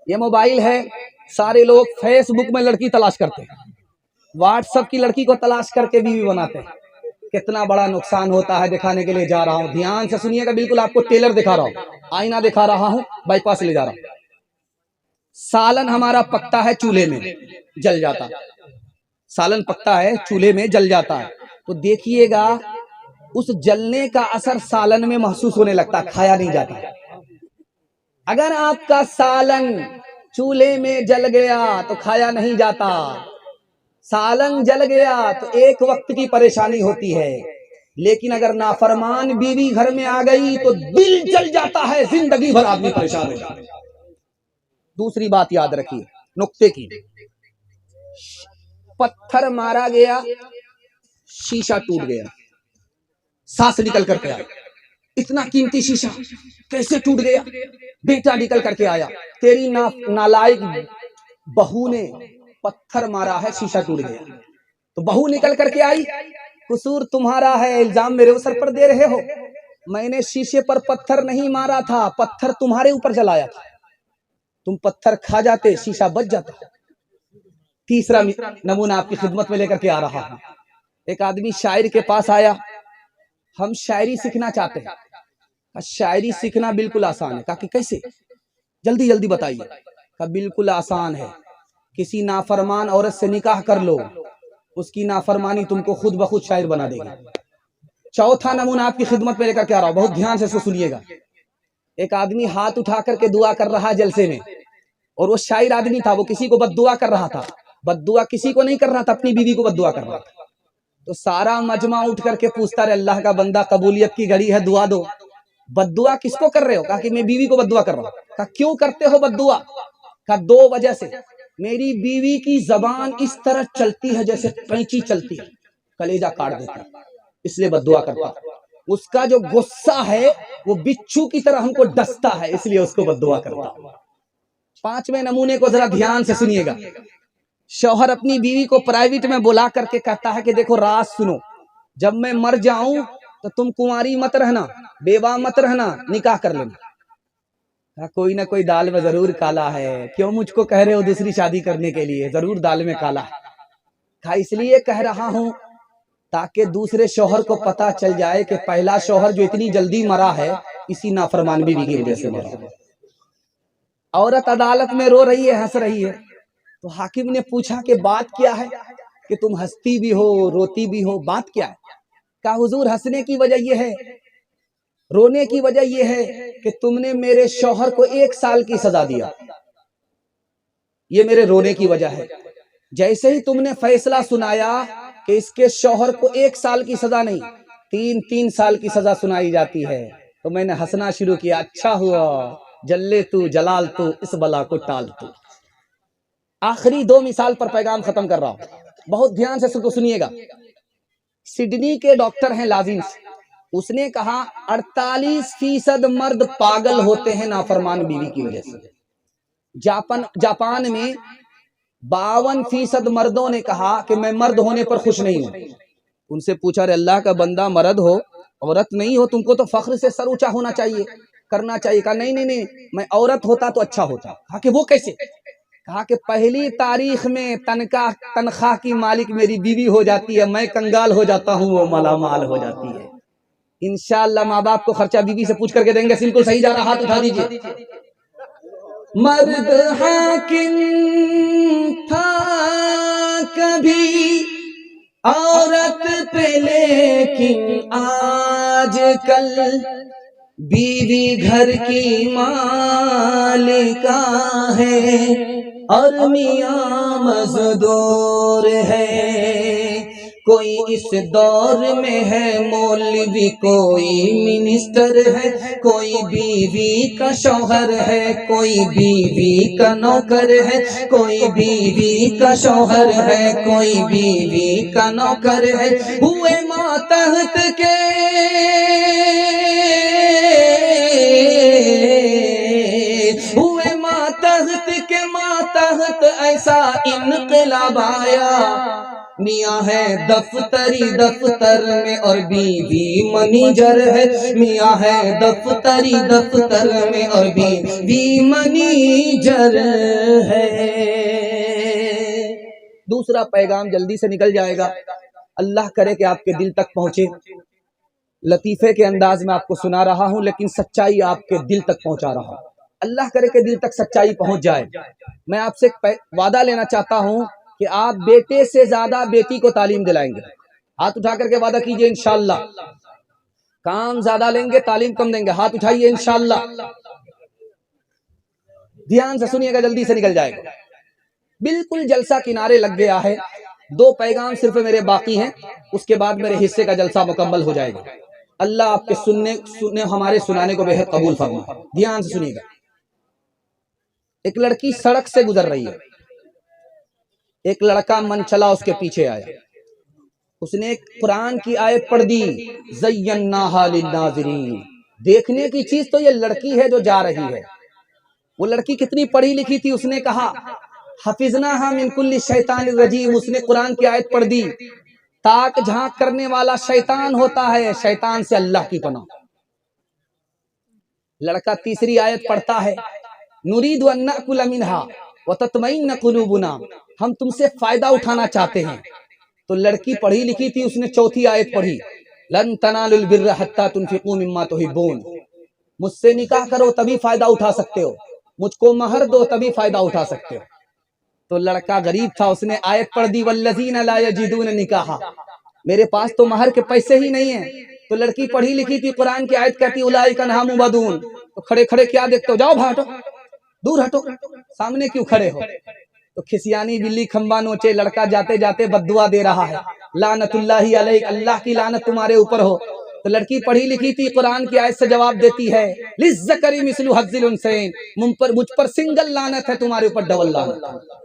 یہ موبائل ہے، سارے لوگ فیس بک میں لڑکی تلاش کرتے ہیں، واٹس ایپ کی لڑکی کو تلاش کر کے بیوی بناتے ہیں۔ کتنا بڑا نقصان ہوتا ہے، دکھانے کے لیے جا رہا ہوں، دھیان سے سنیے گا، بالکل آپ کو ٹیلر دکھا رہا ہوں، آئینہ دکھا رہا ہوں، بائی پاس لے جا رہا ہوں۔ سالن ہمارا پکتا ہے چولہے میں، جل جاتا ہے، سالن پکتا ہے چولہے میں، جل جاتا ہے، تو دیکھیے گا اس جلنے کا اثر سالن میں محسوس ہونے لگتا ہے، کھایا نہیں جاتا۔ اگر آپ کا سالن چولہے میں جل گیا تو کھایا نہیں جاتا، سالن جل گیا تو ایک وقت کی پریشانی ہوتی ہے، لیکن اگر نافرمان بیوی گھر میں آ گئی تو دل جل جاتا ہے، زندگی بھر آدمی پریشان ہو جاتا ہے۔ دوسری بات یاد رکھیے نقطے کی، پتھر مارا گیا، شیشہ ٹوٹ گیا، سانس نکل کر کے آیا، اتنا قیمتی شیشہ کیسے ٹوٹ گیا؟ بیٹا نکل کر کے آیا، تیری نالائق بہو نے پتھر مارا ہے، شیشہ ٹوٹ گیا۔ تو بہو نکل کر کے آئی، قصور تمہارا ہے، الزام میرے سر پر دے رہے ہو، میں نے شیشے پر پتھر نہیں مارا تھا، پتھر تمہارے اوپر جلایا تھا، تم پتھر کھا جاتے، شیشہ بچ جاتا۔ تیسرا نمونہ آپ کی خدمت میں لے کر کے آ رہا ہوں۔ ایک آدمی شاعر کے پاس آیا، ہم شاعری سیکھنا چاہتے ہیں۔ شاعری سیکھنا بالکل آسان ہے، کہا کہ کیسے؟ جلدی جلدی بتائیے۔ کہا بالکل آسان ہے، کسی نافرمان عورت سے نکاح کر لو، اس کی نافرمانی تم کو خود بخود شاعر بنا دے گی۔ چوتھا نمونہ آپ کی خدمت میں لے کر کے آ رہا ہوں، بہت دھیان سے اس کو سنیے گا۔ ایک آدمی ہاتھ اٹھا کر کے دعا کر رہا جلسے میں، اور وہ شاعر آدمی تھا، وہ کسی کو بد دعا کر رہا تھا، بد دعا کسی کو نہیں کر رہا تھا، اپنی بیوی کو بد دعا کر رہا تھا۔ تو سارا مجمع اٹھ کر کے پوچھتا رہے، اللہ کا بندہ قبولیت کی گھڑی ہے، دعا دو۔ بد دعا کس کو کر رہے ہو؟ کہا کہ میں بیوی کو بد دعا کر رہا ہوں۔ کہا کیوں کرتے ہو بد دعا؟ کہا دو وجہ سے، میری بیوی کی زبان اس طرح چلتی ہے جیسے قینچی چلتی ہے، کلیجہ کاٹ دیتی ہے، اس لیے بد دعا کرتا ہوں۔ اس کا جو غصہ ہے وہ بچھو کی طرح ہم کو ڈستا ہے، اس لیے اس کو بد دعا کرتا ہوں۔ پانچویں نمونے کو ذرا دھیان سے سنیے گا۔ شوہر اپنی بیوی کو پرائیویٹ میں بلا کر کے کہتا ہے کہ دیکھو راز سنو، جب میں مر جاؤں تو تم کنواری مت رہنا، بیوہ مت رہنا، نکاح کر لینا۔ کوئی نہ کوئی دال میں ضرور کالا ہے، کیوں مجھ کو کہہ رہے ہو دوسری شادی کرنے کے لیے؟ ضرور دال میں کالا ہے۔ کہا اس لیے کہہ رہا ہوں تاکہ دوسرے شوہر کو پتا چل جائے کہ پہلا شوہر جو اتنی جلدی مرا ہے اسی نافرمان بیوی کی وجہ سے مرا۔ عورت عدالت میں رو رہی ہے، ہنس رہی ہے، تو حاکم نے پوچھا کہ بات کیا ہے کہ تم ہنستی بھی ہو روتی بھی ہو، بات کیا ہے؟ کہا حضور ہنسنے کی وجہ یہ ہے، رونے کی وجہ یہ ہے کہ تم نے میرے شوہر کو 1 سال کی سزا دیا، یہ میرے رونے کی وجہ ہے۔ جیسے ہی تم نے فیصلہ سنایا کہ اس کے شوہر کو 1 سال کی سزا نہیں 3 سال کی سزا سنائی جاتی ہے، تو میں نے ہنسنا شروع کیا، اچھا ہوا، جلے تو جلال تو اس بلا کو ٹال تو۔ آخری 2 مثال پر پیغام ختم کر رہا ہوں، بہت دھیان سے سنیے گا۔ سڈنی کے ڈاکٹر ہیں لازمس، اس نے کہا 48% مرد پاگل ہوتے ہیں نافرمان بیوی کی وجہ سے۔ جاپان میں 52% مردوں نے کہا کہ میں مرد ہونے پر خوش نہیں ہوں۔ ان سے پوچھا رہے اللہ کا بندہ، مرد ہو عورت نہیں ہو، تم کو تو فخر سے سر اونچا ہونا چاہیے، کرنا چاہیے۔ کہا نہیں، میں عورت ہوتا تو اچھا ہوتا۔ کہا کہ وہ کیسے؟ کہا کہ پہلی تاریخ میں تنخواہ کی مالک میری بیوی ہو جاتی ہے، میں کنگال ہو جاتا ہوں، وہ مالا مال ہو جاتی ہے۔ انشاءاللہ ماں باپ کو خرچہ بیوی سے پوچھ کر کے دیں گے، بالکل صحیح جا رہا، ہاتھ اٹھا دیجئے۔ مرد حاکم تھا کبھی عورت پہ، لیکن آج کل بیوی گھر کی مالکہ ہے اور میاں مزدور ہے۔ کوئی اس دور میں ہے مولوی، کوئی منسٹر ہے، کوئی بیوی کا شوہر ہے، کوئی بیوی کا نوکر ہے، کوئی بیوی کا شوہر ہے، کوئی بیوی کا نوکر ہے۔ ہوئے ماتحت کے ہوئے ماتحت کے، ماتحت ایسا انقلاب آیا میاں ہے دفتری دفتر میں اور بیوی منیجر ہے، میاں ہے دفتری دفتر میں اور بیوی منیجر ہے۔ دوسرا پیغام جلدی سے نکل جائے گا، اللہ کرے کہ آپ کے دل تک پہنچے۔ لطیفے کے انداز میں آپ کو سنا رہا ہوں لیکن سچائی آپ کے دل تک پہنچا رہا ہوں، اللہ کرے کہ دل تک سچائی پہنچ جائے۔ میں آپ سے وعدہ لینا چاہتا ہوں کہ آپ بیٹے سے زیادہ بیٹی کو تعلیم دلائیں گے۔ ہاتھ اٹھا کر کے وعدہ کیجئے انشاءاللہ۔ کام زیادہ لیں گے تعلیم کم دیں گے، ہاتھ اٹھائیے انشاءاللہ۔ دھیان سے سنیے گا، جلدی سے نکل جائے گا۔ بالکل جلسہ کنارے لگ گیا ہے، 2 پیغام صرف میرے باقی ہیں، اس کے بعد میرے حصے کا جلسہ مکمل ہو جائے گا۔ اللہ آپ کے سننے ہمارے سنانے کو بہت قبول فرمائے۔ دھیان سے سنیے گا۔ ایک لڑکی سڑک سے گزر رہی ہے، ایک لڑکا من چلا اس کے پیچھے آیا، اس نے ایک قرآن کی آیت پڑھ دی، زیناہا للناظرین۔ دیکھنے کی چیز تو یہ لڑکی ہے جو جا رہی ہے۔ وہ لڑکی کتنی پڑھی لکھی تھی، اس نے کہا حفظناہا من کل شیطان الرجیم، اس نے قرآن کی آیت پڑھ دی، تاک جھانک کرنے والا شیطان ہوتا ہے، شیطان سے اللہ کی پناہ۔ لڑکا تیسری آیت پڑھتا ہے، نرید ان نأکل منہا وتطمئن قلوبنا، ہم تم سے فائدہ اٹھانا چاہتے ہیں۔ تو لڑکی پڑھی لکھی تھی، اس نے چوتھی آیت پڑھی، لن تنالوا البر حتی تنفقوا مما تحبون، مجھ سے نکاح کرو تبھی فائدہ اٹھا سکتے ہو، مجھ کو مہر دو تبھی فائدہ اٹھا سکتے ہو۔ تو لڑکا غریب تھا، اس نے آیت پڑھ دی، والذین لا یجدون نکاحا، میرے پاس تو مہر کے پیسے ہی نہیں ہیں۔ تو لڑکی پڑھی لکھی تھی، قرآن کی آیت کہتی اولئک عنہا مبعدون، تو کھڑے کھڑے کیا دیکھتے ہو، جاؤ بھاٹو، دور ہٹو، سامنے کیوں کھڑے ہو؟ تو کھسیانی بلی کھمبا نوچے، لڑکا جاتے جاتے بد دعا دے رہا ہے، لعنت اللہ علیک، اللہ کی لعنت تمہارے اوپر ہو۔ تو لڑکی پڑھی لکھی تھی، قرآن کی آیت سے جواب دیتی ہے، للذکر مثل حظ الانثیین، مجھ پر سنگل لعنت ہے، تمہارے اوپر ڈبل لعنت ہے۔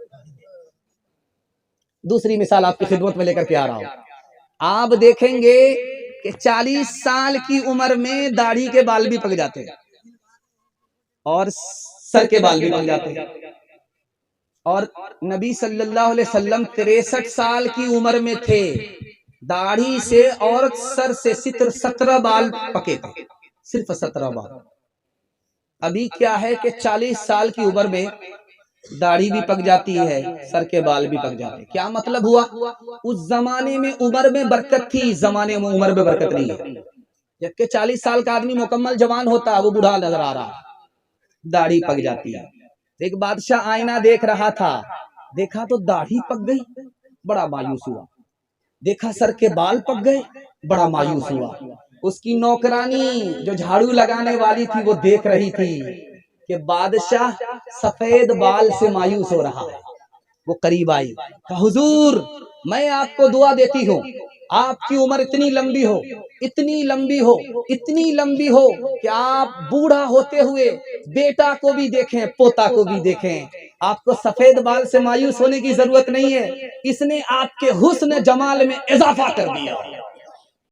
دوسری مثال آپ کی خدمت میں لے کر کے آ رہا ہوں۔ آپ دیکھیں گے کہ 40 سال کی عمر میں داڑھی کے بال بھی پک جاتے ہیں اور سر کے بال بھی پک جاتے ہیں، اور نبی صلی اللہ علیہ وسلم 63 سال کی عمر میں تھے، داڑھی سے اور سر سے 17 بال پکے تھے، صرف 17 بال۔ ابھی کیا ہے کہ 40 سال کی عمر میں داڑھی بھی پک جاتی ہے، سر کے بال بھی پک جاتے ہیں۔ کیا مطلب ہوا؟ اس زمانے میں عمر میں برکت تھی، اس زمانے میں عمر میں برکت نہیں ہے۔ جبکہ 40 سال کا آدمی مکمل جوان ہوتا ہے، وہ بوڑھا نظر آ رہا، داڑھی پک جاتی ہے۔ ایک بادشاہ آئینہ دیکھ رہا تھا، دیکھا تو داڑھی پک گئی، بڑا مایوس ہوا، دیکھا سر کے بال پک گئے، بڑا مایوس ہوا۔ اس کی نوکرانی جو جھاڑو لگانے والی تھی وہ دیکھ رہی تھی کہ بادشاہ سفید بال سے مایوس ہو رہا ہے۔ وہ قریب آئی، کہا حضور میں آپ کو دعا دیتی ہوں، آپ کی عمر اتنی لمبی ہو، اتنی لمبی ہو، اتنی لمبی ہو کہ آپ بوڑھا ہوتے ہوئے بیٹا کو بھی دیکھیں، پوتا کو بھی دیکھیں، آپ کو سفید بال سے مایوس ہونے کی ضرورت نہیں ہے، اس نے آپ کے حسن جمال میں اضافہ کر دیا۔